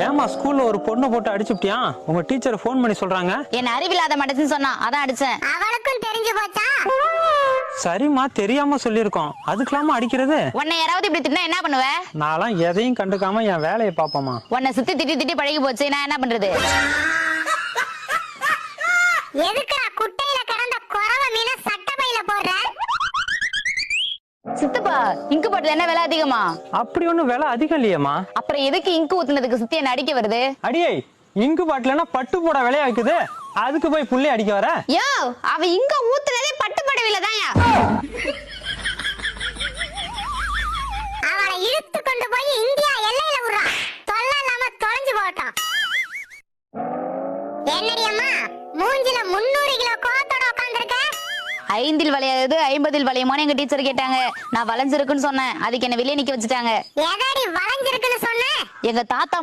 ஏமா ஸ்கூல்ல ஒரு பொண்ணு போட்டு அடிச்சுட்டியா? உங்க டீச்சர் போன் பண்ணி சொல்றாங்க. என்ன அறிவில்லாத மடச்சுன்னு சொன்னா அதான் அடிச்சேன். அவளுக்கும் தெரிஞ்சு போச்சா? சரிம்மா, தெரியாம சொல்லிருக்கோம். அதுக்கெல்லாமா அடிக்கிறது? உன்னை யாராவது இப்படி திட்டினா என்ன பண்ணுவ? நான்லாம் எதையும் கண்டுக்காம என் வேலையை பாப்போமா. உன்னை சுத்தி திட்டி திட்டி பழகி போச்சு, நான் என்ன பண்றது? எதுக்குடா குட்டையில கிடந்த குறவ மீன சட்டப்பையில போடுற? சித்தப்பா, இங்கு போட்டது என்ன விலை அதிகமா? அப்படி ஒண்ணும் விலை அதிகம் இல்லையம்மா. அப்புறம் எதுக்கு இங்கு ஊத்துனதுக்கு சுத்தி என்ன அடிக்க வருது? அடியே, இங்கு பாட்டிலன்னா பட்டு போட விலையா வைக்குது, அதுக்கு போய் புள்ளி அடிக்க வர? யோ, அவ இங்க ஊத்துனதே பட்டு படவில தான்யா. அவளை இழுத்து கொண்டு போய் இந்தியா எல்லையில விடுறா. தொல்லை இல்லாம தொலைஞ்சு போட்டான். என்னடி அம்மா, மூஞ்சில 300 கிலோ கோத்தோட உட்கார்ந்திருக்க? 5 வளையாது 50 வளையுமோன்னு எங்க டீச்சர் கேட்டாங்க. நான் வளைஞ்சிருக்குன்னு சொன்னேன். அதுக்கு என்ன வெளியே நிக்க வச்சுட்டாங்க. எதடி வளைஞ்சிருக்குன்னு சொன்ன? எங்க தாத்தா